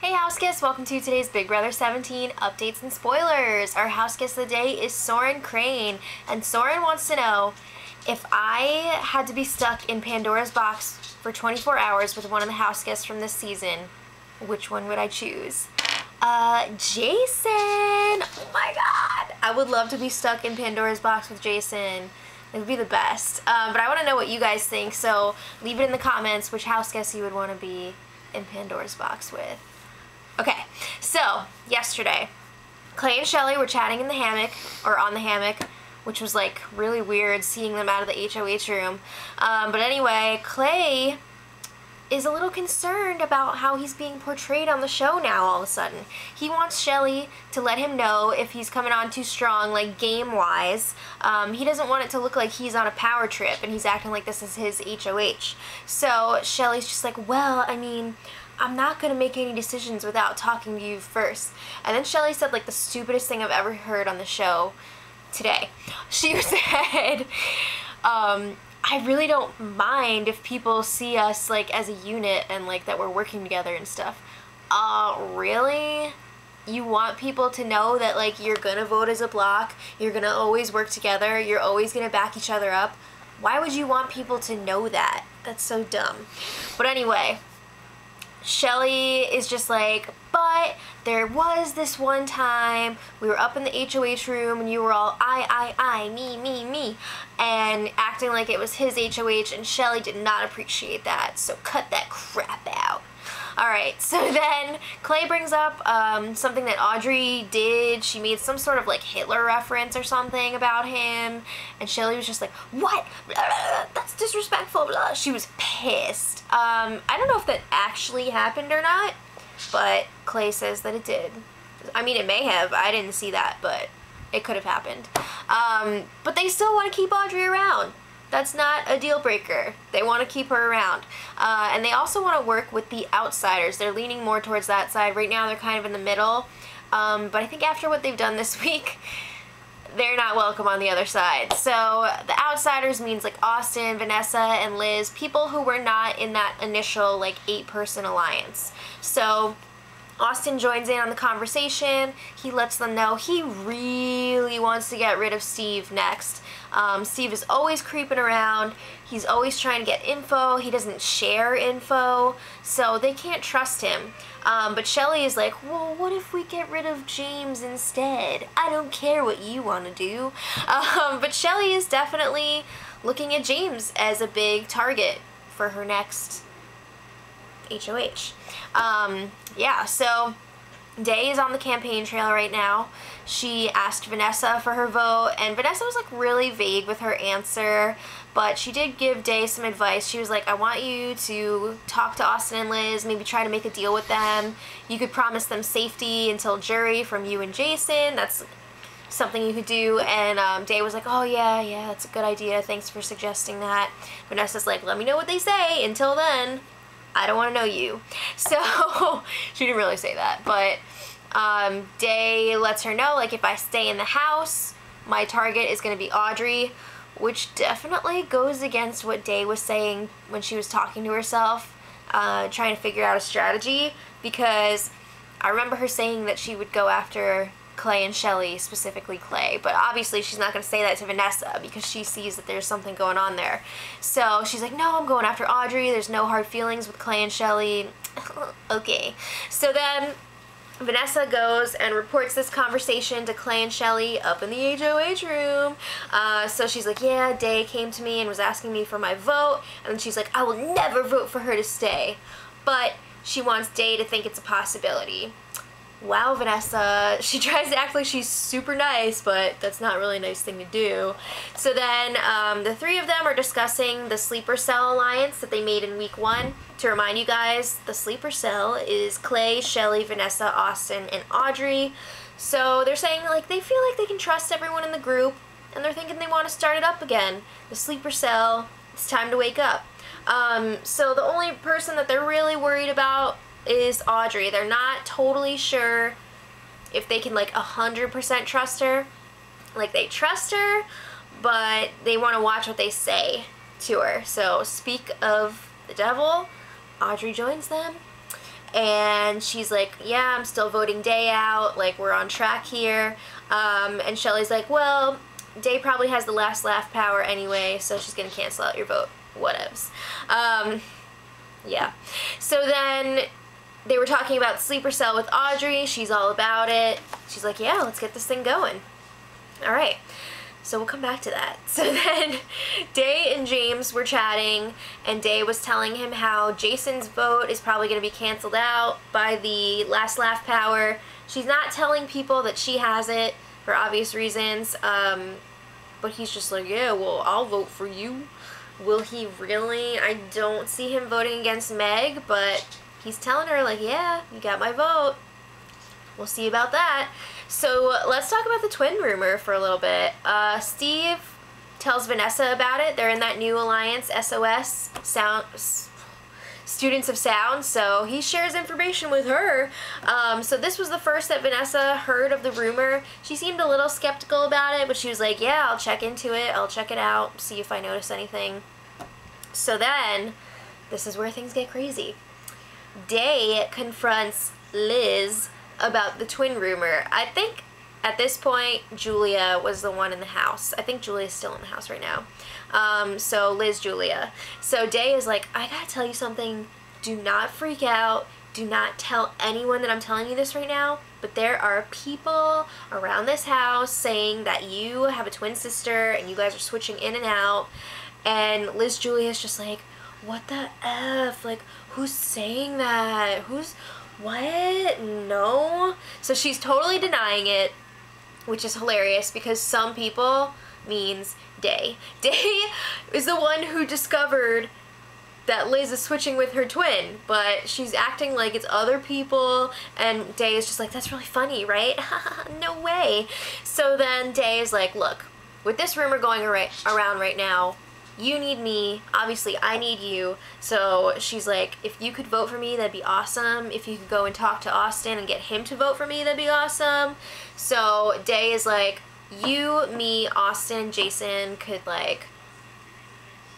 Hey house guests, welcome to today's Big Brother 17 updates and spoilers. Our house guest of the day is Soren Crane, and Soren wants to know, if I had to be stuck in Pandora's box for 24 hours with one of the house guests from this season, which one would I choose? Jason! Oh my god! I would love to be stuck in Pandora's box with Jason. It would be the best. But I want to know what you guys think, so leave it in the comments which house guest you would want to be in Pandora's box with. Okay, so yesterday, Clay and Shelly were chatting in the hammock, or on the hammock, which was like really weird seeing them out of the HOH room. But anyway, Clay is a little concerned about how he's being portrayed on the show now all of a sudden. He wants Shelly to let him know if he's coming on too strong, like game-wise. He doesn't want it to look like he's on a power trip and he's acting like this is his HOH. So Shelly's just like, well, I mean, I'm not going to make any decisions without talking to you first. And then Shelly said like the stupidest thing I've ever heard on the show today. She said, I really don't mind if people see us like as a unit and like that we're working together and stuff. Really? You want people to know that like you're gonna vote as a block, you're gonna always work together, you're always gonna back each other up? Why would you want people to know that? That's so dumb. But anyway, Shelly is just like, but there was this one time we were up in the HOH room and you were all I, me, and acting like it was his HOH, and Shelly did not appreciate that, so cut that crap out. Alright, so then Clay brings up something that Audrey did. She made some sort of like Hitler reference or something about him, and Shelly was just like, what? Blah, blah, blah, that's disrespectful, blah. She was pissed. I don't know if that actually happened or not, but Clay says that it did. I mean, it may have. I didn't see that, but it could have happened. But they still want to keep Audrey around. That's not a deal breaker. They want to keep her around. And they also want to work with the outsiders. They're leaning more towards that side. Right now they're kind of in the middle. But I think after what they've done this week, they're not welcome on the other side. So the outsiders means like Austin, Vanessa, and Liz, people who were not in that initial like 8-person alliance. So Austin joins in on the conversation. He lets them know he really wants to get rid of Steve next. Steve is always creeping around. He's always trying to get info. He doesn't share info, so they can't trust him. But Shelly is like, well, what if we get rid of James instead? I don't care what you want to do. But Shelly is definitely looking at James as a big target for her next HOH. Yeah, so Day is on the campaign trail right now. She asked Vanessa for her vote, and Vanessa was like really vague with her answer, but she did give Day some advice. She was like, I want you to talk to Austin and Liz, maybe try to make a deal with them. You could promise them safety until jury from you and Jason. That's something you could do. And Day was like, oh yeah, that's a good idea. Thanks for suggesting that. Vanessa's like, let me know what they say. Until then, I don't want to know you. So she didn't really say that, but Day lets her know, like, if I stay in the house, my target is going to be Audrey, which definitely goes against what Day was saying when she was talking to herself, trying to figure out a strategy, because I remember her saying that she would go after Clay and Shelly, specifically Clay, but obviously she's not going to say that to Vanessa because she sees that there's something going on there. So she's like, no, I'm going after Audrey. There's no hard feelings with Clay and Shelly. Okay. So then Vanessa goes and reports this conversation to Clay and Shelly up in the HOH room. So she's like, yeah, Day came to me and was asking me for my vote, and then she's like, I will never vote for her to stay. But she wants Day to think it's a possibility. Wow, Vanessa. She tries to act like she's super nice, but that's not really a nice thing to do. So then the three of them are discussing the sleeper cell alliance that they made in week 1. To remind you guys, the sleeper cell is Clay, Shelly, Vanessa, Austin, and Audrey. So they're saying like they feel like they can trust everyone in the group, and they're thinking they want to start it up again. The sleeper cell, it's time to wake up. So the only person that they're really worried about is Audrey. They're not totally sure if they can like 100% trust her. Like, they trust her, but they want to watch what they say to her. So speak of the devil, Audrey joins them. And she's like, yeah, I'm still voting Day out. Like, we're on track here. And Shelly's like, well, Day probably has the last laugh power anyway, so she's going to cancel out your vote. Whatevs. Yeah. So then they were talking about Sleeper Cell with Audrey. She's all about it. She's like, yeah, let's get this thing going. All right. So we'll come back to that. So then Day and James were chatting, and Day was telling him how Jason's vote is probably going to be canceled out by the last laugh power. She's not telling people that she has it for obvious reasons, but he's just like, yeah, well, I'll vote for you. Will he really? I don't see him voting against Meg, but he's telling her, like, yeah, you got my vote. We'll see about that. So let's talk about the twin rumor for a little bit. Steve tells Vanessa about it. They're in that new alliance, SOS, Students of Sound, so he shares information with her. So this was the first that Vanessa heard of the rumor. She seemed a little skeptical about it, but she was like, yeah, I'll check into it. I'll check it out, see if I notice anything. So then, this is where things get crazy. Day confronts Liz about the twin rumor. I think at this point Julia was the one in the house. I think Julia's still in the house right now. So Liz, Julia. So Day is like, I gotta tell you something. Do not freak out. Do not tell anyone that I'm telling you this right now. But there are people around this house saying that you have a twin sister and you guys are switching in and out. And Liz, Julia's just like, what the F? Like, who's saying that? What? No. So she's totally denying it, which is hilarious because some people means Day. Day is the one who discovered that Liz is switching with her twin, but she's acting like it's other people, and Day is just like, that's really funny, right? No way. So then Day is like, look, with this rumor going around right now, you need me, obviously I need you. So she's like, if you could vote for me, that'd be awesome. If you could go and talk to Austin and get him to vote for me, that'd be awesome. So Day is like, you, me, Austin, Jason could like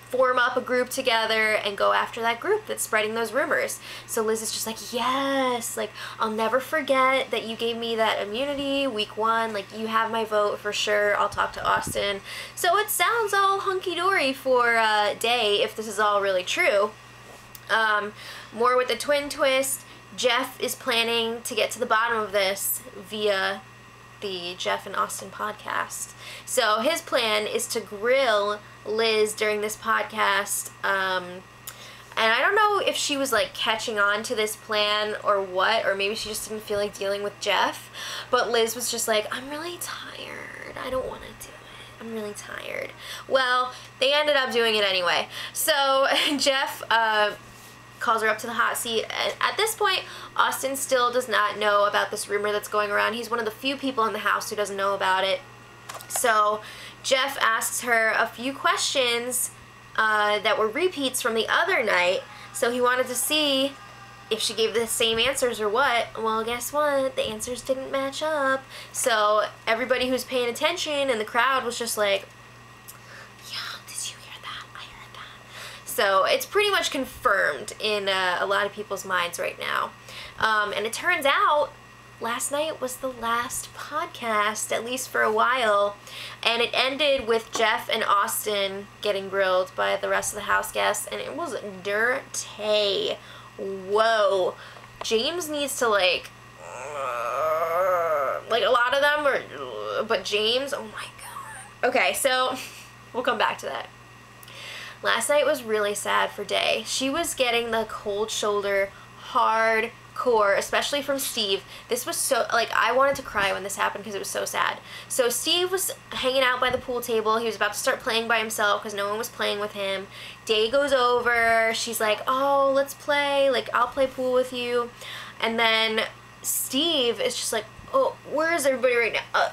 form up a group together and go after that group that's spreading those rumors. So Liz is just like, yes, like, I'll never forget that you gave me that immunity week 1, like, you have my vote for sure. I'll talk to Austin. So it sounds all hunky-dory for Day if this is all really true. More with the twin twist, Jeff is planning to get to the bottom of this via the Jeff and Austin podcast. So his plan is to grill Liz during this podcast, and I don't know if she was like catching on to this plan or what, or maybe she just didn't feel like dealing with Jeff, but Liz was just like, I'm really tired, I don't want to do it, I'm really tired. Well, they ended up doing it anyway. So Jeff calls her up to the hot seat, and at this point Austin still does not know about this rumor that's going around. He's one of the few people in the house who doesn't know about it. So Jeff asks her a few questions that were repeats from the other night, so he wanted to see if she gave the same answers or what. Well, guess what? The answers didn't match up. So everybody who's paying attention in the crowd was just like, yeah, did you hear that? I heard that. So it's pretty much confirmed in a lot of people's minds right now. And it turns out last night was the last podcast, at least for a while, and it ended with Jeff and Austin getting grilled by the rest of the house guests, and it was dirty. Whoa. James needs to like a lot of them are, but James, oh my god. Okay, so we'll come back to that. Last night was really sad for Day. She was getting the cold shoulder hardcore, especially from Steve. This was so, like, I wanted to cry when this happened because it was so sad. So Steve was hanging out by the pool table. He was about to start playing by himself because no one was playing with him. Day goes over. She's like, oh, let's play. Like, I'll play pool with you. And then Steve is just like, oh, where is everybody right now?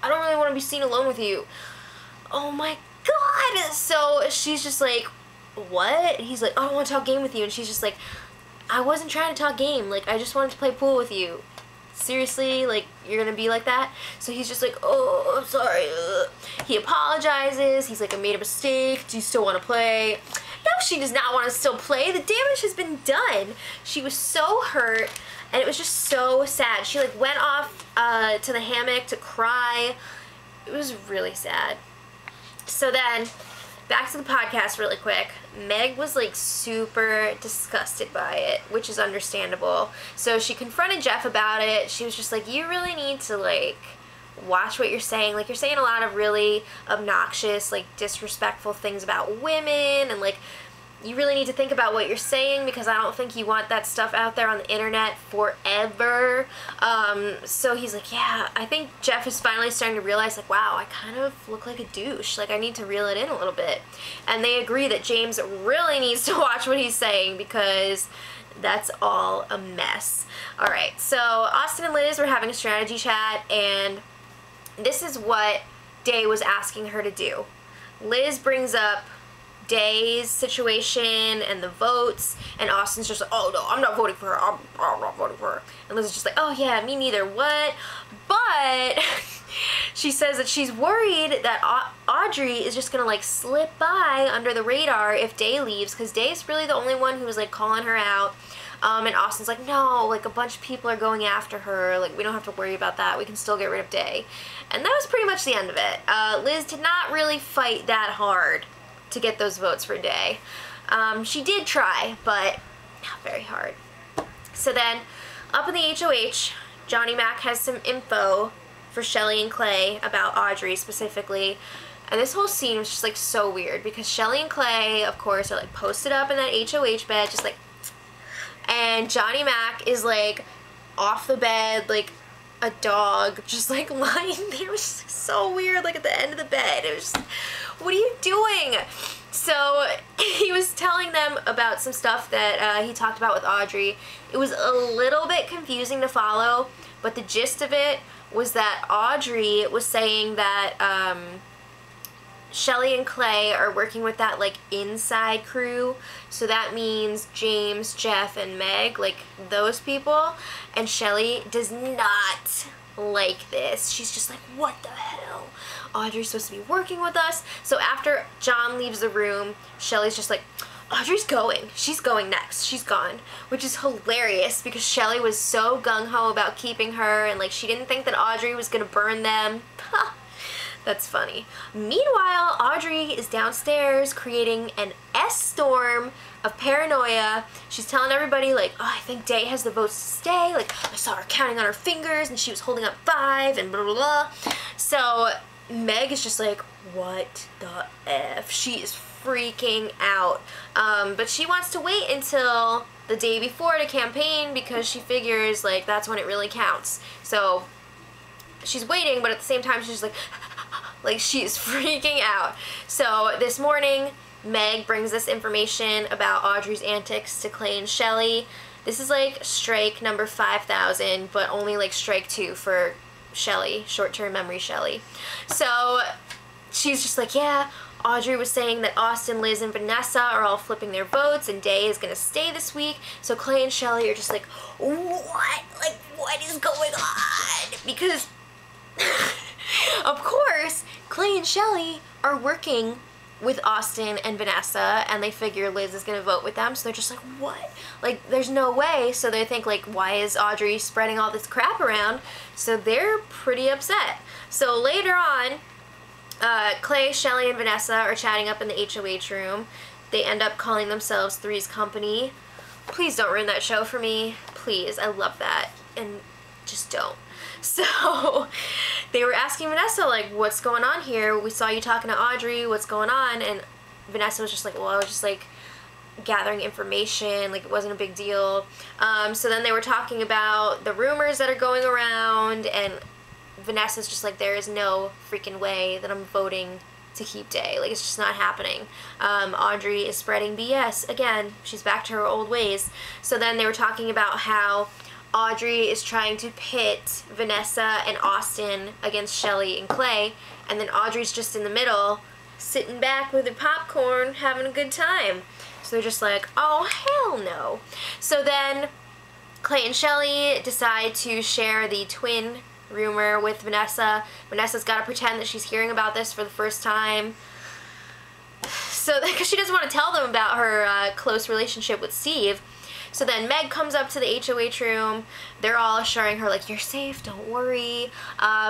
I don't really want to be seen alone with you. Oh my god. So she's just like, what? He's like, oh, I don't want to talk game with you. And she's just like, I wasn't trying to talk game. Like, I just wanted to play pool with you. Seriously? Like, you're gonna be like that? So he's just like, oh, I'm sorry. He apologizes. He's like, I made a mistake. Do you still want to play? No, if she does not want to still play? The damage has been done. She was so hurt, and it was just so sad. She like went off to the hammock to cry. It was really sad. So then, back to the podcast really quick. Meg was like super disgusted by it, which is understandable. So she confronted Jeff about it. She was just like, you really need to like watch what you're saying. Like, you're saying a lot of really obnoxious, like disrespectful things about women, and like you really need to think about what you're saying, because I don't think you want that stuff out there on the internet forever. So he's like, yeah, I think Jeff is finally starting to realize, like, wow, I kind of look like a douche. Like, I need to reel it in a little bit. And they agree that James really needs to watch what he's saying, because that's all a mess. Alright, so Austin and Liz were having a strategy chat, and this is what Day was asking her to do. Liz brings up Day's situation and the votes, and Austin's just like, oh no, I'm not voting for her, I'm not voting for her. And Liz is just like, oh yeah, me neither, what? But she says that she's worried that Audrey is just gonna like slip by under the radar if Day leaves, because Day's really the only one who was like calling her out. And Austin's like, no, like a bunch of people are going after her, like we don't have to worry about that, we can still get rid of Day. And that was pretty much the end of it. Liz did not really fight that hard to get those votes for Day. She did try, but not very hard. So then, up in the HOH, Johnny Mac has some info for Shelly and Clay about Audrey specifically. And this whole scene was just like so weird, because Shelly and Clay, of course, are like posted up in that HOH bed, just like, and Johnny Mac is like off the bed, like a dog, just like lying there. It was just like, so weird, like at the end of the bed. It was just, what are you doing? So he was telling them about some stuff that he talked about with Audrey. It was a little bit confusing to follow, but the gist of it was that Audrey was saying that Shelly and Clay are working with that like inside crew, so that means James, Jeff, and Meg, like those people, and Shelly does not like this. She's just like, what the hell? Audrey's supposed to be working with us. So after John leaves the room, Shelly's just like, Audrey's going. She's going next. She's gone. Which is hilarious, because Shelly was so gung-ho about keeping her, and like she didn't think that Audrey was gonna burn them. That's funny. Meanwhile, Audrey is downstairs creating an S-storm of paranoia. She's telling everybody like, oh, I think Day has the votes to stay. Like, I saw her counting on her fingers and she was holding up 5 and blah, blah, blah. So Meg is just like, what the F? She is freaking out. But she wants to wait until the day before to campaign, because she figures like that's when it really counts. So she's waiting, but at the same time she's like she's freaking out. So this morning, Meg brings this information about Audrey's antics to Clay and Shelly. This is like strike number 5,000, but only like strike 2 for Shelly, short-term memory Shelly. So she's just like, yeah, Audrey was saying that Austin, Liz, and Vanessa are all flipping their votes, and Day is gonna stay this week. So Clay and Shelly are just like, what? Like, what is going on? Because of course, Clay and Shelly are working with Austin and Vanessa, and they figure Liz is gonna vote with them, so they're just like, what? Like, there's no way. So they think like, why is Audrey spreading all this crap around? So they're pretty upset. So later on, Clay, Shelly, and Vanessa are chatting up in the HOH room. They end up calling themselves Three's Company. Please don't ruin that show for me. Please, I love that. And just don't. So they were asking Vanessa, like, what's going on here? We saw you talking to Audrey, what's going on? And Vanessa was just like, well, I was just like gathering information, like it wasn't a big deal. So then they were talking about the rumors that are going around, and Vanessa's just like, there is no freaking way that I'm voting to keep Day. Like, it's just not happening. Audrey is spreading BS. Again, she's back to her old ways. So then they were talking about how Audrey is trying to pit Vanessa and Austin against Shelly and Clay, and then Audrey's just in the middle, sitting back with her popcorn, having a good time. So they're just like, oh, hell no. So then Clay and Shelly decide to share the twin rumor with Vanessa. Vanessa's got to pretend that she's hearing about this for the first time. So, because she doesn't want to tell them about her close relationship with Steve. So then Meg comes up to the HOH room. They're all assuring her, like, you're safe, don't worry.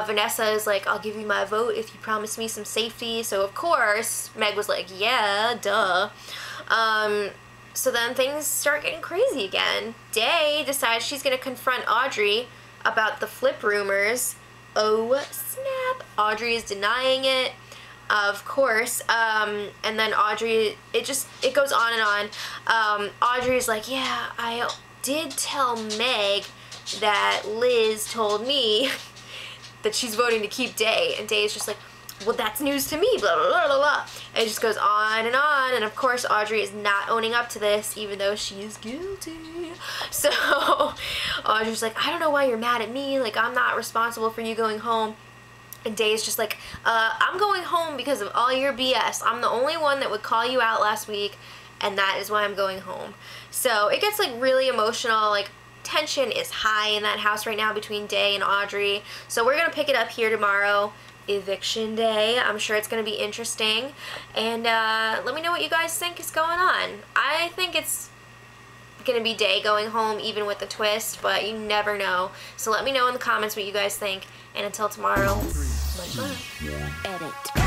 Vanessa is like, I'll give you my vote if you promise me some safety. So, of course, Meg was like, yeah, duh. So then things start getting crazy again. Day decides she's going to confront Audrey about the flip rumors. Oh, snap. Audrey is denying it. Of course, and then Audrey, it goes on and on. Audrey's like, yeah, I did tell Meg that Liz told me that she's voting to keep Day, and Day is just like, well, that's news to me, blah, blah, blah, blah, blah. And it just goes on, and of course, Audrey is not owning up to this, even though she is guilty. So, Audrey's like, I don't know why you're mad at me, like, I'm not responsible for you going home. And Day's just like, I'm going home because of all your BS. I'm the only one that would call you out last week, and that is why I'm going home. So it gets like really emotional. Like, tension is high in that house right now between Day and Audrey. So we're going to pick it up here tomorrow. Eviction day. I'm sure it's going to be interesting. And let me know what you guys think is going on. I think it's going to be Day going home even with the twist, but you never know. So let me know in the comments what you guys think. And until tomorrow, much love. Edit.